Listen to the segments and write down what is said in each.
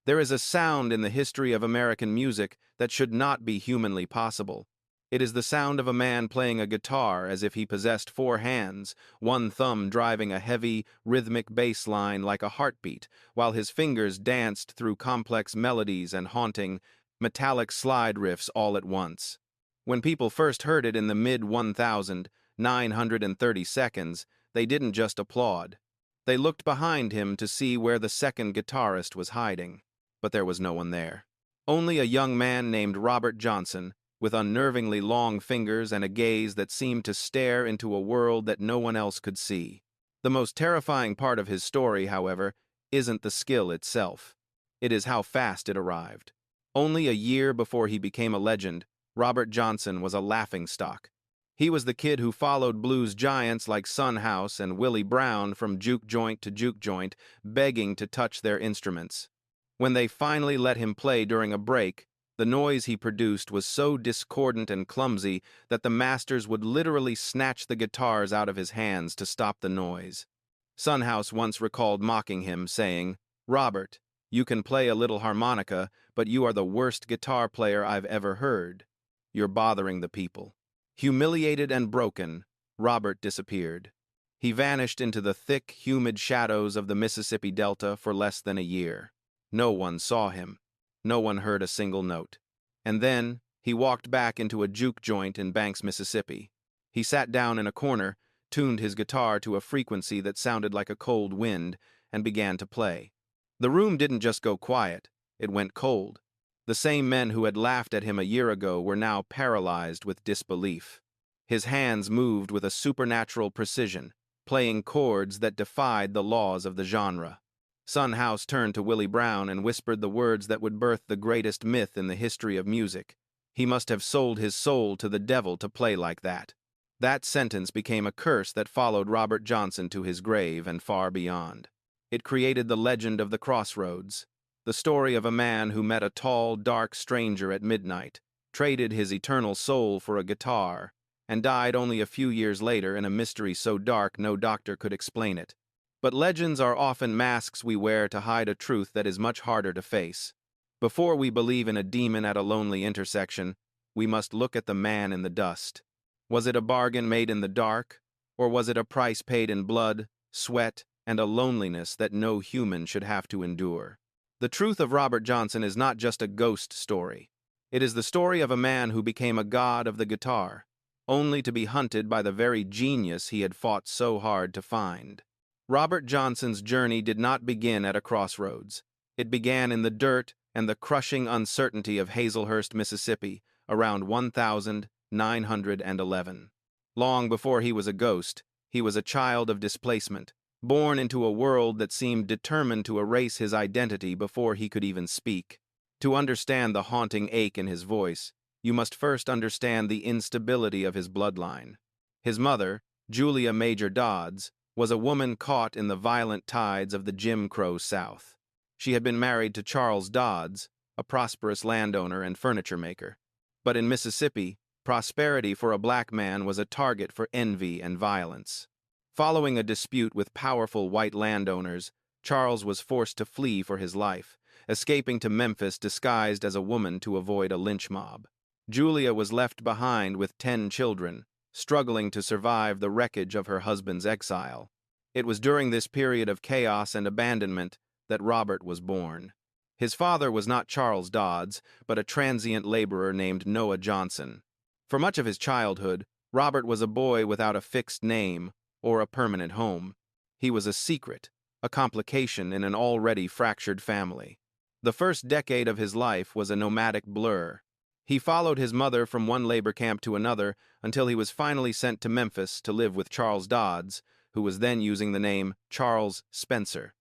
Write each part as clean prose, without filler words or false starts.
There is a sound in the history of American music that should not be humanly possible. It is the sound of a man playing a guitar as if he possessed four hands, one thumb driving a heavy, rhythmic bass line like a heartbeat, while his fingers danced through complex melodies and haunting, metallic slide riffs all at once. When people first heard it in the mid-1930 seconds, they didn't just applaud. They looked behind him to see where the second guitarist was hiding. But there was no one there. Only a young man named Robert Johnson, with unnervingly long fingers and a gaze that seemed to stare into a world that no one else could see. The most terrifying part of his story, however, isn't the skill itself. It is how fast it arrived. Only a year before he became a legend, Robert Johnson was a laughingstock. He was the kid who followed blues giants like Son House and Willie Brown from juke joint to juke joint, begging to touch their instruments. When they finally let him play during a break, the noise he produced was so discordant and clumsy that the masters would literally snatch the guitars out of his hands to stop the noise. Son House once recalled mocking him, saying, "Robert, you can play a little harmonica, but you are the worst guitar player I've ever heard. You're bothering the people." Humiliated and broken, Robert disappeared. He vanished into the thick, humid shadows of the Mississippi Delta for less than a year. No one saw him. No one heard a single note. And then, he walked back into a juke joint in Banks, Mississippi. He sat down in a corner, tuned his guitar to a frequency that sounded like a cold wind, and began to play. The room didn't just go quiet, it went cold. The same men who had laughed at him a year ago were now paralyzed with disbelief. His hands moved with a supernatural precision, playing chords that defied the laws of the genre. Son House turned to Willie Brown and whispered the words that would birth the greatest myth in the history of music. He must have sold his soul to the devil to play like that. That sentence became a curse that followed Robert Johnson to his grave and far beyond. It created the legend of the Crossroads, the story of a man who met a tall, dark stranger at midnight, traded his eternal soul for a guitar, and died only a few years later in a mystery so dark no doctor could explain it. But legends are often masks we wear to hide a truth that is much harder to face. Before we believe in a demon at a lonely intersection, we must look at the man in the dust. Was it a bargain made in the dark, or was it a price paid in blood, sweat, and a loneliness that no human should have to endure? The truth of Robert Johnson is not just a ghost story. It is the story of a man who became a god of the guitar, only to be hunted by the very genius he had fought so hard to find. Robert Johnson's journey did not begin at a crossroads. It began in the dirt and the crushing uncertainty of Hazelhurst, Mississippi, around 1911. Long before he was a ghost, he was a child of displacement, born into a world that seemed determined to erase his identity before he could even speak. To understand the haunting ache in his voice, you must first understand the instability of his bloodline. His mother, Julia Major Dodds, was a woman caught in the violent tides of the Jim Crow South. She had been married to Charles Dodds, a prosperous landowner and furniture maker. But in Mississippi, prosperity for a black man was a target for envy and violence. Following a dispute with powerful white landowners, Charles was forced to flee for his life, escaping to Memphis disguised as a woman to avoid a lynch mob. Julia was left behind with 10 children, struggling to survive the wreckage of her husband's exile. It was during this period of chaos and abandonment that Robert was born. His father was not Charles Dodds, but a transient laborer named Noah Johnson. For much of his childhood, Robert was a boy without a fixed name or a permanent home. He was a secret, a complication in an already fractured family. The first decade of his life was a nomadic blur. He followed his mother from one labor camp to another until he was finally sent to Memphis to live with Charles Dodds, who was then using the name Charles Spencer.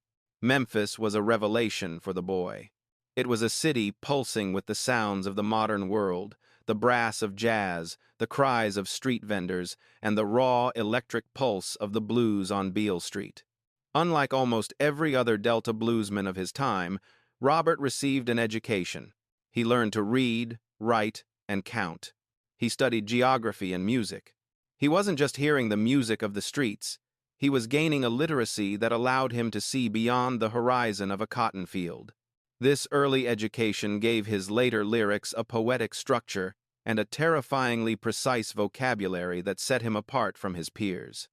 Memphis was a revelation for the boy. It was a city pulsing with the sounds of the modern world, the brass of jazz, the cries of street vendors, and the raw electric pulse of the blues on Beale Street. Unlike almost every other Delta bluesman of his time, Robert received an education. He learned to read, write, and count. He studied geography and music. He wasn't just hearing the music of the streets. He was gaining a literacy that allowed him to see beyond the horizon of a cotton field. This early education gave his later lyrics a poetic structure and a terrifyingly precise vocabulary that set him apart from his peers.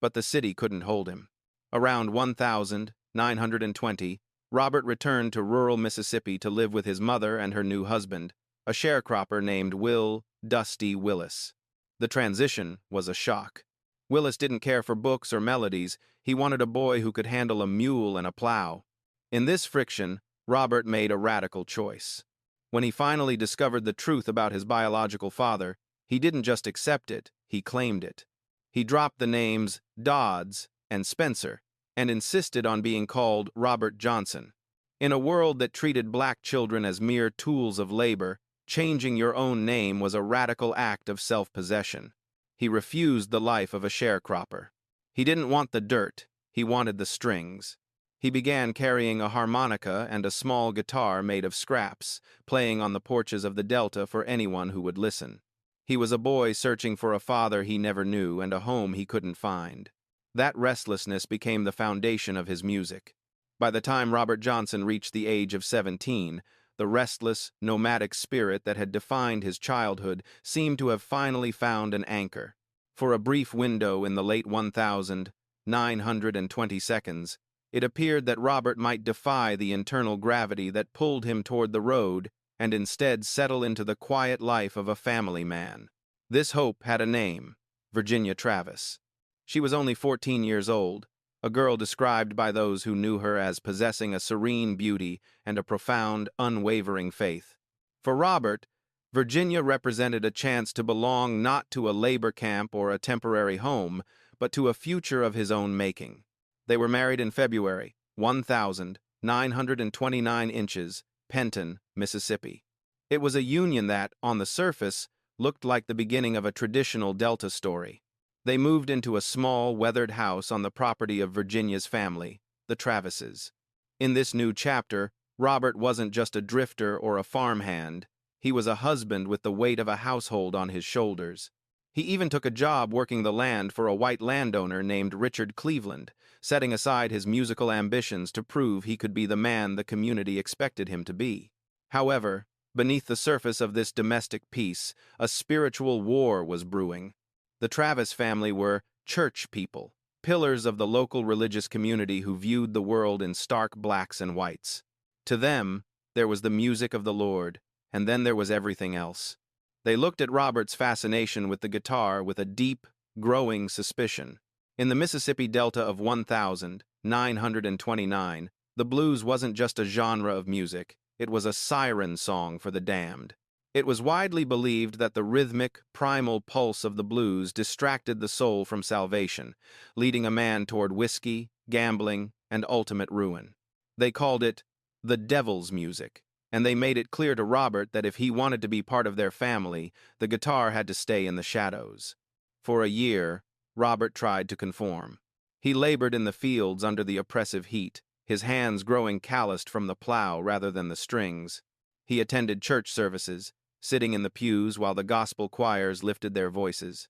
But the city couldn't hold him. Around 1920, Robert returned to rural Mississippi to live with his mother and her new husband, a sharecropper named Will Dusty Willis. The transition was a shock. Willis didn't care for books or melodies. He wanted a boy who could handle a mule and a plow. In this friction, Robert made a radical choice. When he finally discovered the truth about his biological father, he didn't just accept it, he claimed it. He dropped the names Dodds and Spencer and insisted on being called Robert Johnson. In a world that treated black children as mere tools of labor, changing your own name was a radical act of self-possession. He refused the life of a sharecropper. He didn't want the dirt, he wanted the strings. He began carrying a harmonica and a small guitar made of scraps, playing on the porches of the Delta for anyone who would listen. He was a boy searching for a father he never knew and a home he couldn't find. That restlessness became the foundation of his music. By the time Robert Johnson reached the age of 17, the restless, nomadic spirit that had defined his childhood seemed to have finally found an anchor. For a brief window in the late 1920s, it appeared that Robert might defy the internal gravity that pulled him toward the road and instead settle into the quiet life of a family man. This hope had a name, Virginia Travis. She was only 14 years old, a girl described by those who knew her as possessing a serene beauty and a profound, unwavering faith. For Robert, Virginia represented a chance to belong not to a labor camp or a temporary home, but to a future of his own making. They were married in February, 1929 inches, Penton, Mississippi. It was a union that, on the surface, looked like the beginning of a traditional Delta story. They moved into a small, weathered house on the property of Virginia's family, the Travises. In this new chapter, Robert wasn't just a drifter or a farmhand. He was a husband with the weight of a household on his shoulders. He even took a job working the land for a white landowner named Richard Cleveland, setting aside his musical ambitions to prove he could be the man the community expected him to be. However, beneath the surface of this domestic peace, a spiritual war was brewing. The Travis family were church people, pillars of the local religious community who viewed the world in stark blacks and whites. To them, there was the music of the Lord, and then there was everything else. They looked at Robert's fascination with the guitar with a deep, growing suspicion. In the Mississippi Delta of 1929, the blues wasn't just a genre of music, it was a siren song for the damned. It was widely believed that the rhythmic, primal pulse of the blues distracted the soul from salvation, leading a man toward whiskey, gambling, and ultimate ruin. They called it the devil's music, and they made it clear to Robert that if he wanted to be part of their family, the guitar had to stay in the shadows. For a year, Robert tried to conform. He labored in the fields under the oppressive heat, his hands growing calloused from the plow rather than the strings. He attended church services, sitting in the pews while the gospel choirs lifted their voices.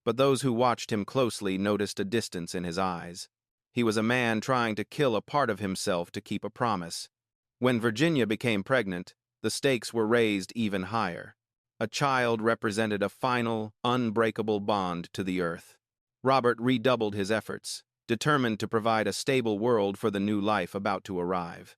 But those who watched him closely noticed a distance in his eyes. He was a man trying to kill a part of himself to keep a promise. When Virginia became pregnant, the stakes were raised even higher. A child represented a final, unbreakable bond to the earth. Robert redoubled his efforts, determined to provide a stable world for the new life about to arrive.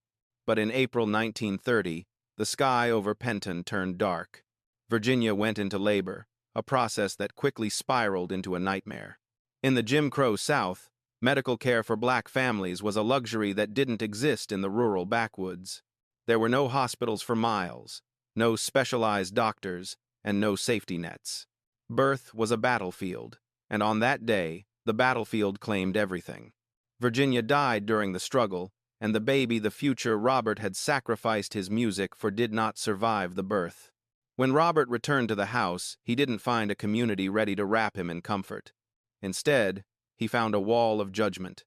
But in April 1930, the sky over Penton turned dark. Virginia went into labor, a process that quickly spiraled into a nightmare. In the Jim Crow South, medical care for black families was a luxury that didn't exist in the rural backwoods. There were no hospitals for miles, no specialized doctors, and no safety nets. Birth was a battlefield, and on that day, the battlefield claimed everything. Virginia died during the struggle, and the baby the future Robert had sacrificed his music for did not survive the birth. When Robert returned to the house, he didn't find a community ready to wrap him in comfort. Instead, he found a wall of judgment.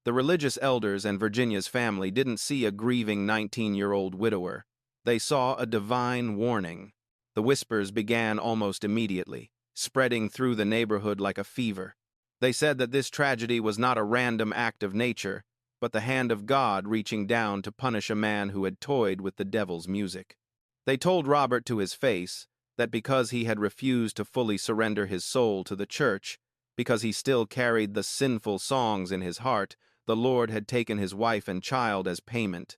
The religious elders and Virginia's family didn't see a grieving 19-year-old widower. They saw a divine warning. The whispers began almost immediately, spreading through the neighborhood like a fever. They said that this tragedy was not a random act of nature. but the hand of God reaching down to punish a man who had toyed with the devil's music. They told Robert to his face that because he had refused to fully surrender his soul to the church, because he still carried the sinful songs in his heart, the Lord had taken his wife and child as payment.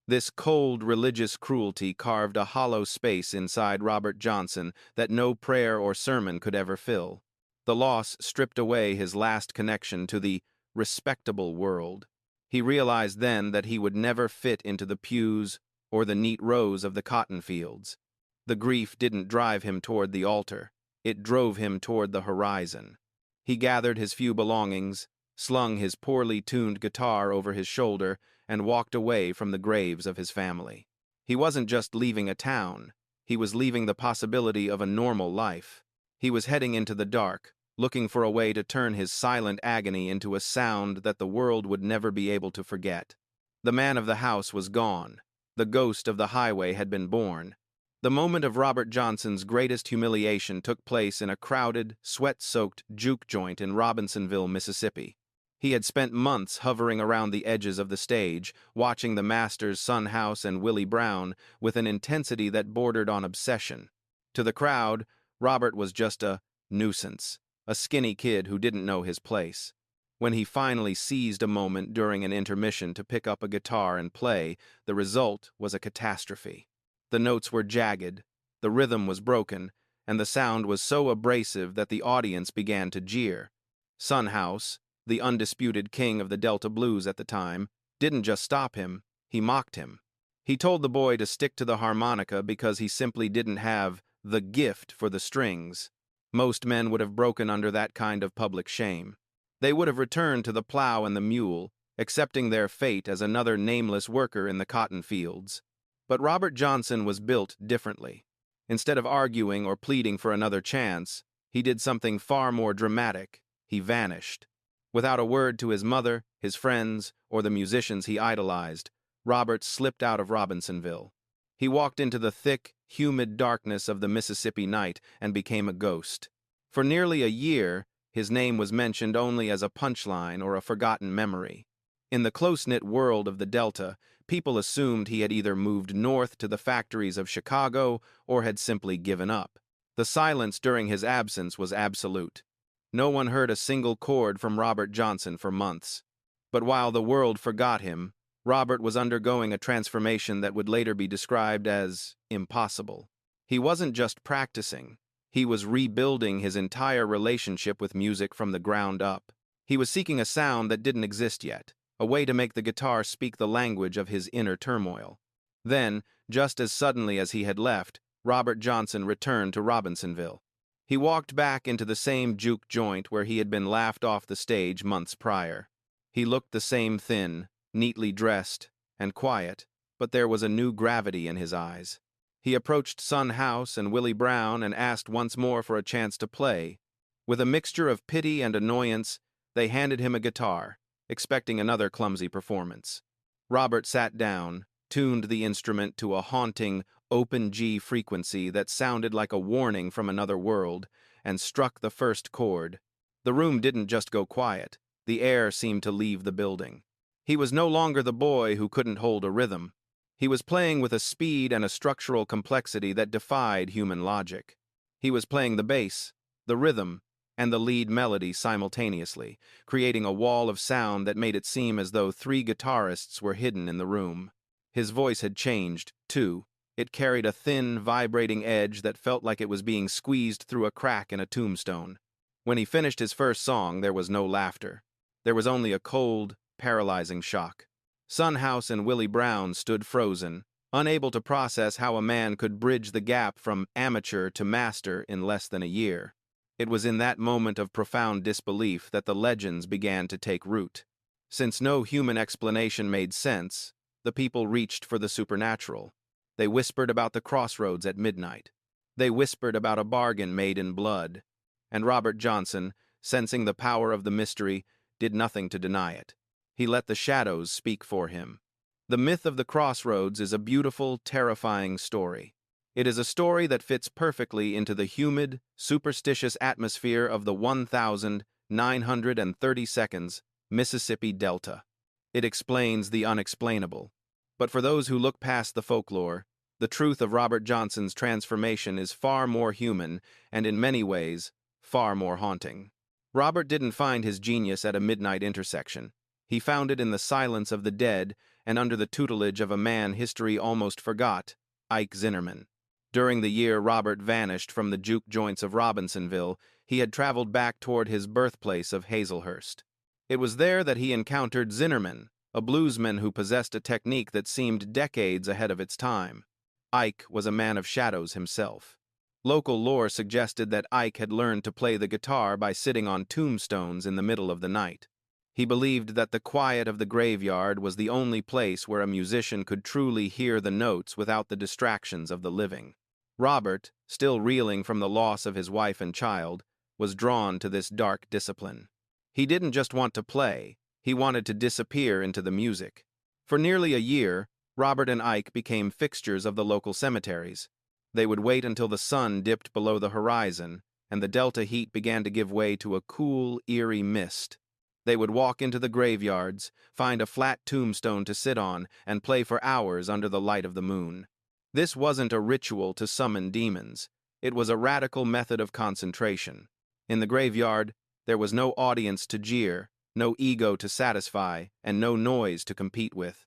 This cold religious cruelty carved a hollow space inside Robert Johnson that no prayer or sermon could ever fill. The loss stripped away his last connection to the respectable world. He realized then that he would never fit into the pews or the neat rows of the cotton fields. The grief didn't drive him toward the altar. It drove him toward the horizon. He gathered his few belongings, slung his poorly tuned guitar over his shoulder, and walked away from the graves of his family. He wasn't just leaving a town. He was leaving the possibility of a normal life. He was heading into the dark, looking for a way to turn his silent agony into a sound that the world would never be able to forget. The man of the house was gone. The ghost of the highway had been born. The moment of Robert Johnson's greatest humiliation took place in a crowded, sweat-soaked juke joint in Robinsonville, Mississippi. He had spent months hovering around the edges of the stage, watching the Masters, Son House, and Willie Brown with an intensity that bordered on obsession. To the crowd, Robert was just a nuisance, a skinny kid who didn't know his place. When he finally seized a moment during an intermission to pick up a guitar and play, the result was a catastrophe. The notes were jagged, the rhythm was broken, and the sound was so abrasive that the audience began to jeer. Son House, the undisputed king of the Delta blues at the time, didn't just stop him, he mocked him. He told the boy to stick to the harmonica because he simply didn't have the gift for the strings. Most men would have broken under that kind of public shame. They would have returned to the plow and the mule, accepting their fate as another nameless worker in the cotton fields. But Robert Johnson was built differently. Instead of arguing or pleading for another chance, he did something far more dramatic. He vanished. Without a word to his mother, his friends, or the musicians he idolized, Robert slipped out of Robinsonville. He walked into the thick, humid darkness of the Mississippi night and became a ghost. For nearly a year, his name was mentioned only as a punchline or a forgotten memory. In the close-knit world of the Delta, people assumed he had either moved north to the factories of Chicago or had simply given up. The silence during his absence was absolute. No one heard a single chord from Robert Johnson for months. But while the world forgot him, Robert was undergoing a transformation that would later be described as impossible. He wasn't just practicing. He was rebuilding his entire relationship with music from the ground up. He was seeking a sound that didn't exist yet, a way to make the guitar speak the language of his inner turmoil. Then, just as suddenly as he had left, Robert Johnson returned to Robinsonville. He walked back into the same juke joint where he had been laughed off the stage months prior. He looked the same thin, neatly dressed, and quiet, but there was a new gravity in his eyes. He approached Son House and Willie Brown and asked once more for a chance to play. With a mixture of pity and annoyance, they handed him a guitar, expecting another clumsy performance. Robert sat down, tuned the instrument to a haunting, open G frequency that sounded like a warning from another world, and struck the first chord. The room didn't just go quiet. The air seemed to leave the building. He was no longer the boy who couldn't hold a rhythm. He was playing with a speed and a structural complexity that defied human logic. He was playing the bass, the rhythm, and the lead melody simultaneously, creating a wall of sound that made it seem as though three guitarists were hidden in the room. His voice had changed, too. It carried a thin, vibrating edge that felt like it was being squeezed through a crack in a tombstone. When he finished his first song, there was no laughter. There was only a cold, paralyzing shock. Son House and Willie Brown stood frozen, unable to process how a man could bridge the gap from amateur to master in less than a year. It was in that moment of profound disbelief that the legends began to take root. Since no human explanation made sense, the people reached for the supernatural. They whispered about the Crossroads at midnight. They whispered about a bargain made in blood. And Robert Johnson, sensing the power of the mystery, did nothing to deny it. He let the shadows speak for him. The myth of the Crossroads is a beautiful, terrifying story. It is a story that fits perfectly into the humid, superstitious atmosphere of the 1,930 Mississippi Delta. It explains the unexplainable. But for those who look past the folklore, the truth of Robert Johnson's transformation is far more human and, in many ways, far more haunting. Robert didn't find his genius at a midnight intersection. He found it in the silence of the dead and under the tutelage of a man history almost forgot, Ike Zinnerman. During the year Robert vanished from the juke joints of Robinsonville, he had traveled back toward his birthplace of Hazelhurst. It was there that he encountered Zinnerman, a bluesman who possessed a technique that seemed decades ahead of its time. Ike was a man of shadows himself. Local lore suggested that Ike had learned to play the guitar by sitting on tombstones in the middle of the night. He believed that the quiet of the graveyard was the only place where a musician could truly hear the notes without the distractions of the living. Robert, still reeling from the loss of his wife and child, was drawn to this dark discipline. He didn't just want to play, he wanted to disappear into the music. For nearly a year, Robert and Ike became fixtures of the local cemeteries. They would wait until the sun dipped below the horizon, and the delta heat began to give way to a cool, eerie mist. They would walk into the graveyards, find a flat tombstone to sit on, and play for hours under the light of the moon. This wasn't a ritual to summon demons. It was a radical method of concentration. In the graveyard, there was no audience to jeer, no ego to satisfy, and no noise to compete with.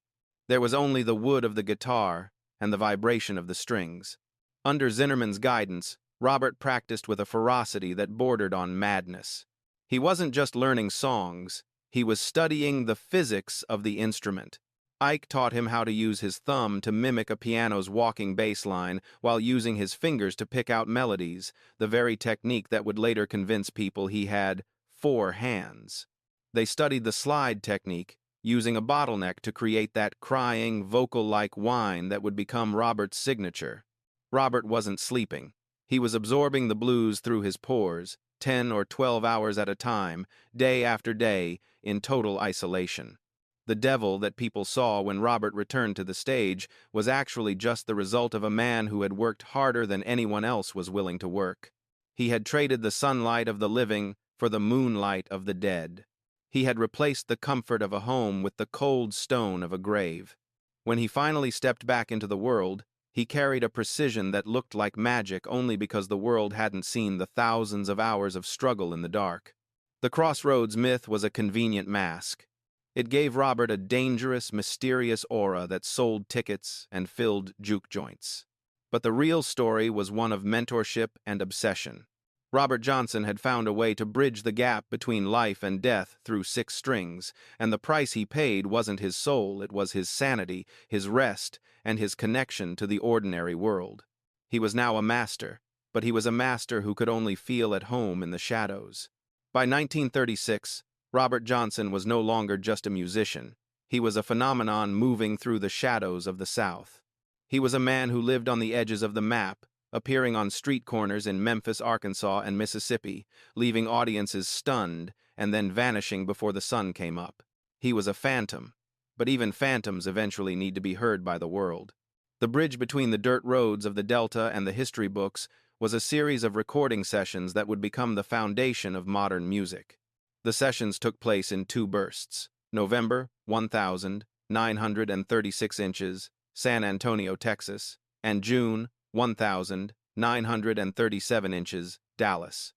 There was only the wood of the guitar and the vibration of the strings. Under Zinnerman's guidance, Robert practiced with a ferocity that bordered on madness. He wasn't just learning songs, he was studying the physics of the instrument. Ike taught him how to use his thumb to mimic a piano's walking bass line while using his fingers to pick out melodies, the very technique that would later convince people he had 4 hands. They studied the slide technique, using a bottleneck to create that crying, vocal-like whine that would become Robert's signature. Robert wasn't sleeping. He was absorbing the blues through his pores, 10 or 12 hours at a time, day after day, in total isolation. The devil that people saw when Robert returned to the stage was actually just the result of a man who had worked harder than anyone else was willing to work. He had traded the sunlight of the living for the moonlight of the dead. He had replaced the comfort of a home with the cold stone of a grave. When he finally stepped back into the world, he carried a precision that looked like magic only because the world hadn't seen the thousands of hours of struggle in the dark. The Crossroads myth was a convenient mask. It gave Robert a dangerous, mysterious aura that sold tickets and filled juke joints. But the real story was one of mentorship and obsession. Robert Johnson had found a way to bridge the gap between life and death through 6 strings, and the price he paid wasn't his soul, it was his sanity, his rest, and his connection to the ordinary world. He was now a master, but he was a master who could only feel at home in the shadows. By 1936, Robert Johnson was no longer just a musician. He was a phenomenon moving through the shadows of the South. He was a man who lived on the edges of the map, appearing on street corners in Memphis, Arkansas, and Mississippi, leaving audiences stunned and then vanishing before the sun came up. He was a phantom, but even phantoms eventually need to be heard by the world. The bridge between the dirt roads of the Delta and the history books was a series of recording sessions that would become the foundation of modern music. The sessions took place in 2 bursts: November, 1,936 inches, San Antonio, Texas, and June, 1,937 inches, Dallas.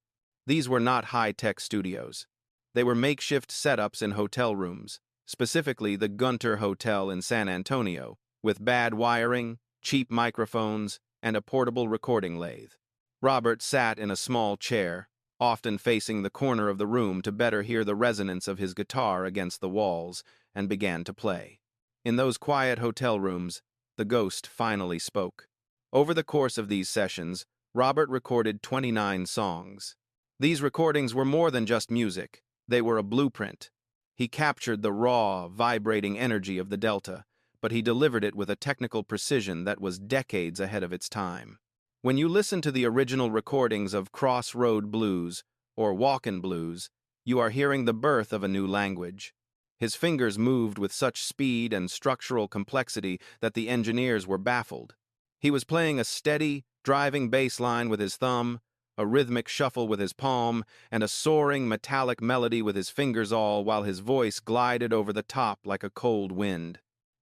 These were not high-tech studios. They were makeshift setups in hotel rooms, specifically the Gunter Hotel in San Antonio, with bad wiring, cheap microphones, and a portable recording lathe. Robert sat in a small chair, often facing the corner of the room to better hear the resonance of his guitar against the walls, and began to play. In those quiet hotel rooms, the ghost finally spoke. Over the course of these sessions, Robert recorded 29 songs. These recordings were more than just music. They were a blueprint. He captured the raw, vibrating energy of the Delta, but he delivered it with a technical precision that was decades ahead of its time. When you listen to the original recordings of Crossroad Blues or Walkin' Blues, you are hearing the birth of a new language. His fingers moved with such speed and structural complexity that the engineers were baffled. He was playing a steady, driving bass line with his thumb, a rhythmic shuffle with his palm, and a soaring metallic melody with his fingers all while his voice glided over the top like a cold wind.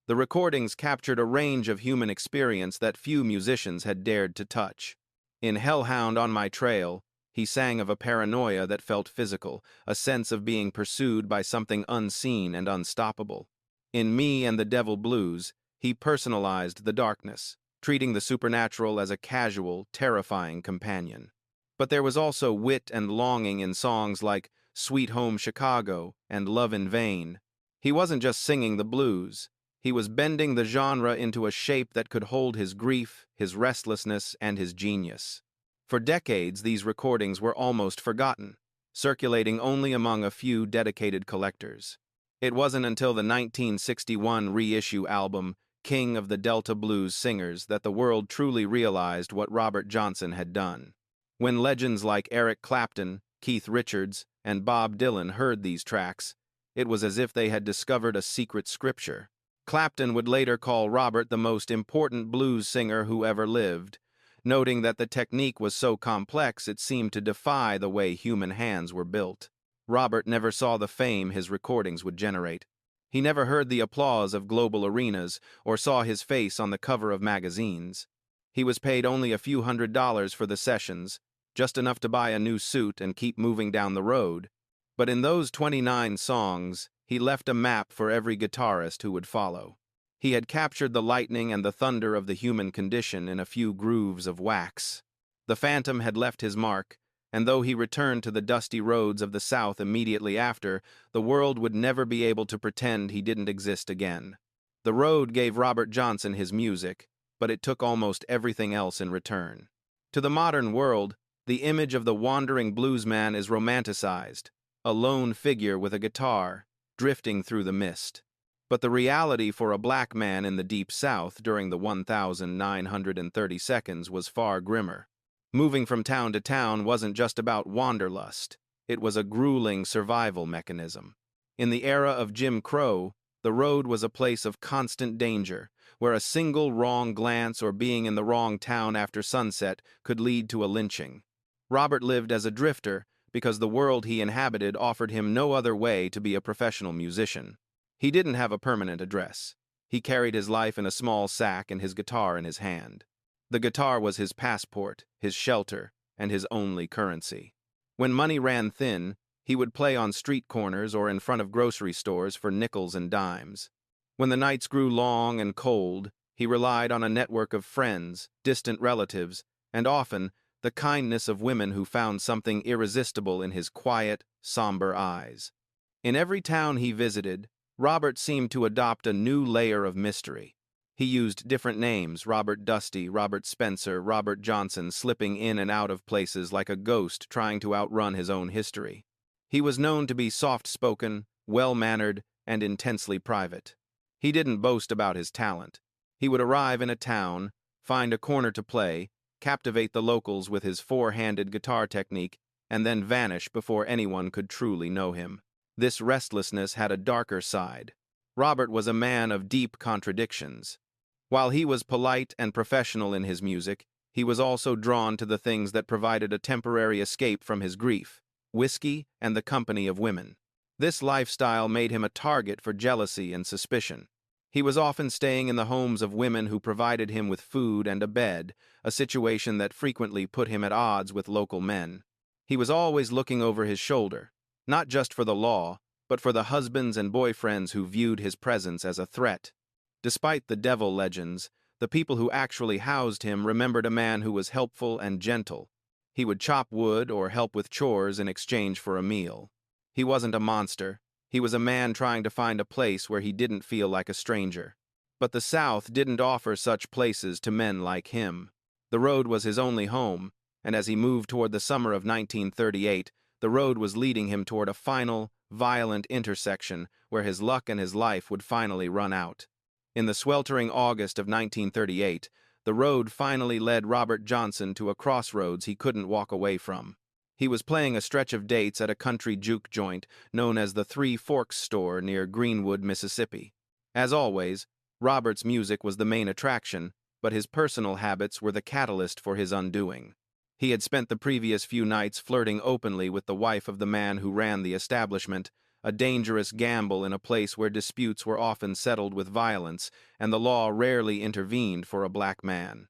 The recordings captured a range of human experience that few musicians had dared to touch. In Hellhound on My Trail, he sang of a paranoia that felt physical, a sense of being pursued by something unseen and unstoppable. In Me and the Devil Blues, he personalized the darkness, treating the supernatural as a casual, terrifying companion. But there was also wit and longing in songs like Sweet Home Chicago and Love in Vain. He wasn't just singing the blues. He was bending the genre into a shape that could hold his grief, his restlessness, and his genius. For decades, these recordings were almost forgotten, circulating only among a few dedicated collectors. It wasn't until the 1961 reissue album, King of the Delta Blues Singers, that the world truly realized what Robert Johnson had done. When legends like Eric Clapton, Keith Richards, and Bob Dylan heard these tracks, it was as if they had discovered a secret scripture. Clapton would later call Robert the most important blues singer who ever lived, noting that the technique was so complex it seemed to defy the way human hands were built. Robert never saw the fame his recordings would generate. He never heard the applause of global arenas or saw his face on the cover of magazines. He was paid only a few $100s for the sessions, just enough to buy a new suit and keep moving down the road. But in those 29 songs, he left a map for every guitarist who would follow. He had captured the lightning and the thunder of the human condition in a few grooves of wax. The Phantom had left his mark, and though he returned to the dusty roads of the South immediately after, the world would never be able to pretend he didn't exist again. The road gave Robert Johnson his music, but it took almost everything else in return. To the modern world, the image of the wandering bluesman is romanticized, a lone figure with a guitar, drifting through the mist. But the reality for a black man in the Deep South during the 1930 seconds was far grimmer. Moving from town to town wasn't just about wanderlust. It was a grueling survival mechanism. In the era of Jim Crow, the road was a place of constant danger, where a single wrong glance or being in the wrong town after sunset could lead to a lynching. Robert lived as a drifter because the world he inhabited offered him no other way to be a professional musician. He didn't have a permanent address. He carried his life in a small sack and his guitar in his hand. The guitar was his passport, his shelter, and his only currency. When money ran thin, he would play on street corners or in front of grocery stores for nickels and dimes. When the nights grew long and cold, he relied on a network of friends, distant relatives, and often the kindness of women who found something irresistible in his quiet, somber eyes. In every town he visited, Robert seemed to adopt a new layer of mystery. He used different names, Robert Dusty, Robert Spencer, Robert Johnson, slipping in and out of places like a ghost trying to outrun his own history. He was known to be soft-spoken, well-mannered, and intensely private. He didn't boast about his talent. He would arrive in a town, find a corner to play, captivate the locals with his four-handed guitar technique, and then vanish before anyone could truly know him. This restlessness had a darker side. Robert was a man of deep contradictions. While he was polite and professional in his music, he was also drawn to the things that provided a temporary escape from his grief: whiskey and the company of women. This lifestyle made him a target for jealousy and suspicion. He was often staying in the homes of women who provided him with food and a bed, a situation that frequently put him at odds with local men. He was always looking over his shoulder, not just for the law, but for the husbands and boyfriends who viewed his presence as a threat. Despite the devil legends, the people who actually housed him remembered a man who was helpful and gentle. He would chop wood or help with chores in exchange for a meal. He wasn't a monster. He was a man trying to find a place where he didn't feel like a stranger. But the South didn't offer such places to men like him. The road was his only home, and as he moved toward the summer of 1938, the road was leading him toward a final, violent intersection where his luck and his life would finally run out. In the sweltering August of 1938, the road finally led Robert Johnson to a crossroads he couldn't walk away from. He was playing a stretch of dates at a country juke joint known as the Three Forks store near Greenwood, Mississippi. As always, Robert's music was the main attraction, but his personal habits were the catalyst for his undoing. He had spent the previous few nights flirting openly with the wife of the man who ran the establishment, a dangerous gamble in a place where disputes were often settled with violence and the law rarely intervened for a black man.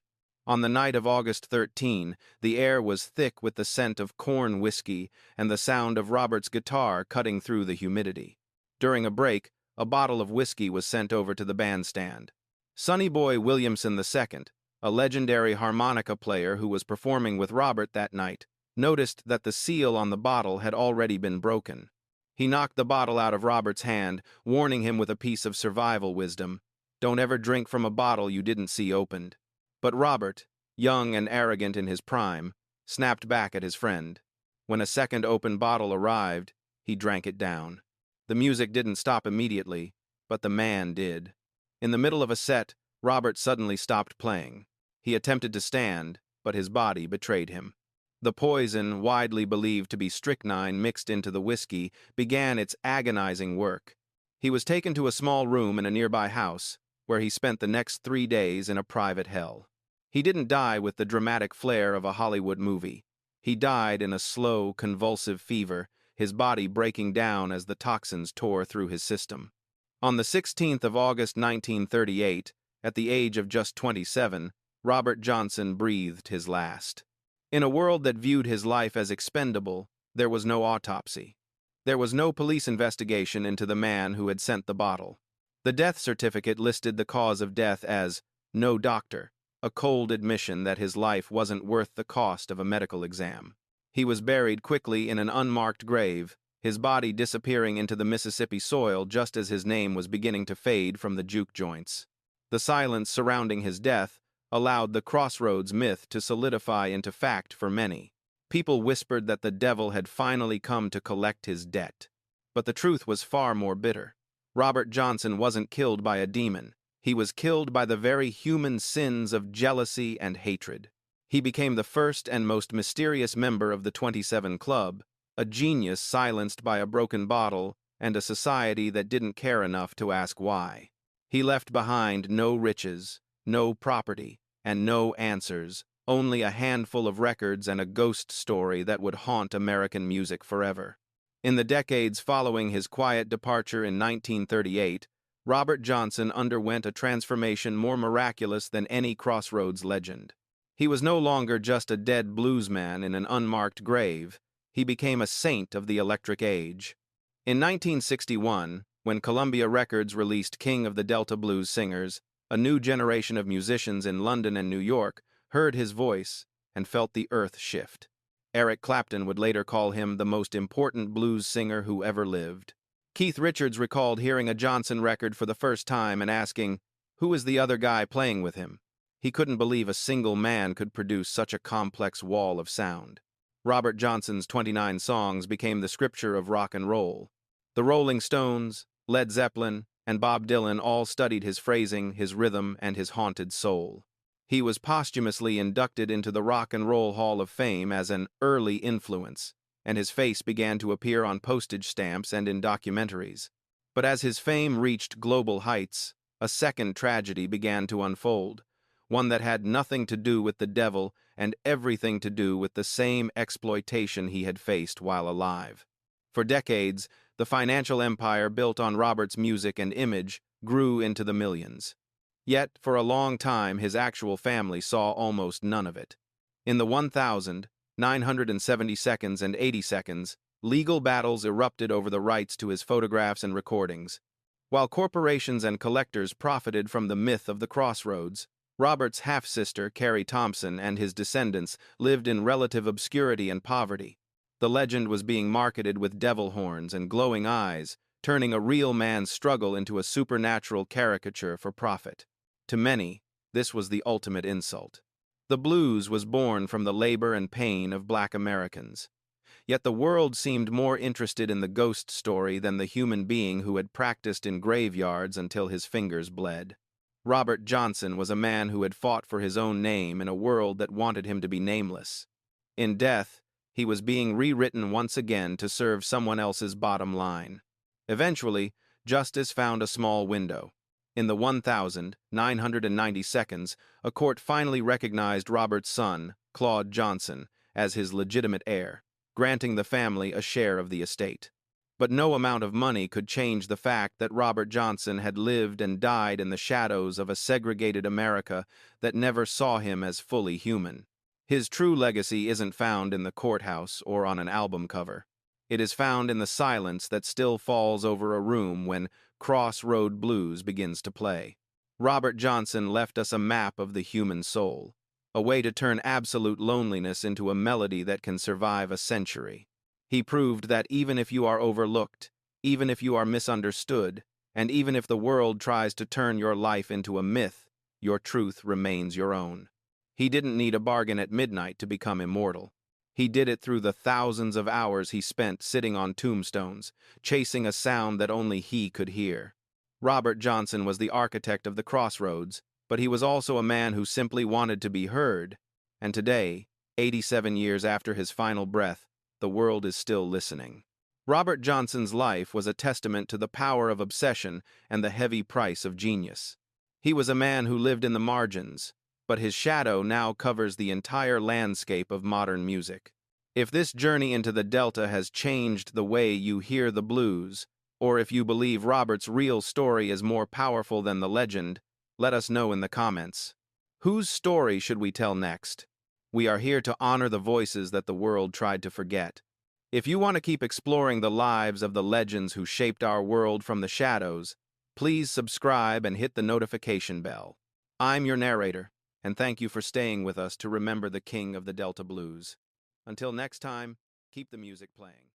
On the night of August 13, the air was thick with the scent of corn whiskey and the sound of Robert's guitar cutting through the humidity. During a break, a bottle of whiskey was sent over to the bandstand. Sonny Boy Williamson II, a legendary harmonica player who was performing with Robert that night, noticed that the seal on the bottle had already been broken. He knocked the bottle out of Robert's hand, warning him with a piece of survival wisdom: "Don't ever drink from a bottle you didn't see opened." But Robert, young and arrogant in his prime, snapped back at his friend. When a second open bottle arrived, he drank it down. The music didn't stop immediately, but the man did. In the middle of a set, Robert suddenly stopped playing. He attempted to stand, but his body betrayed him. The poison, widely believed to be strychnine mixed into the whiskey, began its agonizing work. He was taken to a small room in a nearby house, where he spent the next 3 days in a private hell. He didn't die with the dramatic flair of a Hollywood movie. He died in a slow, convulsive fever, his body breaking down as the toxins tore through his system. On the 16th of August 1938, at the age of just 27, Robert Johnson breathed his last. In a world that viewed his life as expendable, there was no autopsy. There was no police investigation into the man who had sent the bottle. The death certificate listed the cause of death as "no doctor," a cold admission that his life wasn't worth the cost of a medical exam. He was buried quickly in an unmarked grave, his body disappearing into the Mississippi soil just as his name was beginning to fade from the juke joints. The silence surrounding his death allowed the Crossroads myth to solidify into fact for many. People whispered that the devil had finally come to collect his debt. But the truth was far more bitter. Robert Johnson wasn't killed by a demon. He was killed by the very human sins of jealousy and hatred. He became the first and most mysterious member of the 27 Club, a genius silenced by a broken bottle and a society that didn't care enough to ask why. He left behind no riches, no property, and no answers, only a handful of records and a ghost story that would haunt American music forever. In the decades following his quiet departure in 1938, Robert Johnson underwent a transformation more miraculous than any Crossroads legend. He was no longer just a dead bluesman in an unmarked grave. He became a saint of the electric age. In 1961, when Columbia Records released King of the Delta Blues Singers, a new generation of musicians in London and New York heard his voice and felt the earth shift. Eric Clapton would later call him the most important blues singer who ever lived. Keith Richards recalled hearing a Johnson record for the first time and asking, "Who is the other guy playing with him?" He couldn't believe a single man could produce such a complex wall of sound. Robert Johnson's 29 songs became the scripture of rock and roll. The Rolling Stones, Led Zeppelin, and Bob Dylan all studied his phrasing, his rhythm, and his haunted soul. He was posthumously inducted into the Rock and Roll Hall of Fame as an early influence, and his face began to appear on postage stamps and in documentaries. But as his fame reached global heights, a second tragedy began to unfold, one that had nothing to do with the devil and everything to do with the same exploitation he had faced while alive. For decades, the financial empire built on Robert's music and image grew into the millions. Yet, for a long time, his actual family saw almost none of it. In the 1,970 and 80 seconds, legal battles erupted over the rights to his photographs and recordings. While corporations and collectors profited from the myth of the Crossroads, Robert's half-sister, Carrie Thompson, and his descendants lived in relative obscurity and poverty. The legend was being marketed with devil horns and glowing eyes, turning a real man's struggle into a supernatural caricature for profit. To many, this was the ultimate insult. The blues was born from the labor and pain of black Americans. Yet the world seemed more interested in the ghost story than the human being who had practiced in graveyards until his fingers bled. Robert Johnson was a man who had fought for his own name in a world that wanted him to be nameless. In death, he was being rewritten once again to serve someone else's bottom line. Eventually, justice found a small window. In the 1,990 seconds, a court finally recognized Robert's son, Claude Johnson, as his legitimate heir, granting the family a share of the estate. But no amount of money could change the fact that Robert Johnson had lived and died in the shadows of a segregated America that never saw him as fully human. His true legacy isn't found in the courthouse or on an album cover. It is found in the silence that still falls over a room when Crossroad Blues begins to play. Robert Johnson left us a map of the human soul, a way to turn absolute loneliness into a melody that can survive a century. He proved that even if you are overlooked, even if you are misunderstood, and even if the world tries to turn your life into a myth, your truth remains your own. He didn't need a bargain at midnight to become immortal. He did it through the thousands of hours he spent sitting on tombstones, chasing a sound that only he could hear. Robert Johnson was the architect of the Crossroads, but he was also a man who simply wanted to be heard. And today, 87 years after his final breath, the world is still listening. Robert Johnson's life was a testament to the power of obsession and the heavy price of genius. He was a man who lived in the margins, but his shadow now covers the entire landscape of modern music. If this journey into the Delta has changed the way you hear the blues, or if you believe Robert's real story is more powerful than the legend, let us know in the comments. Whose story should we tell next? We are here to honor the voices that the world tried to forget. If you want to keep exploring the lives of the legends who shaped our world from the shadows, please subscribe and hit the notification bell. I'm your narrator, and thank you for staying with us to remember the king of the Delta Blues. Until next time, keep the music playing.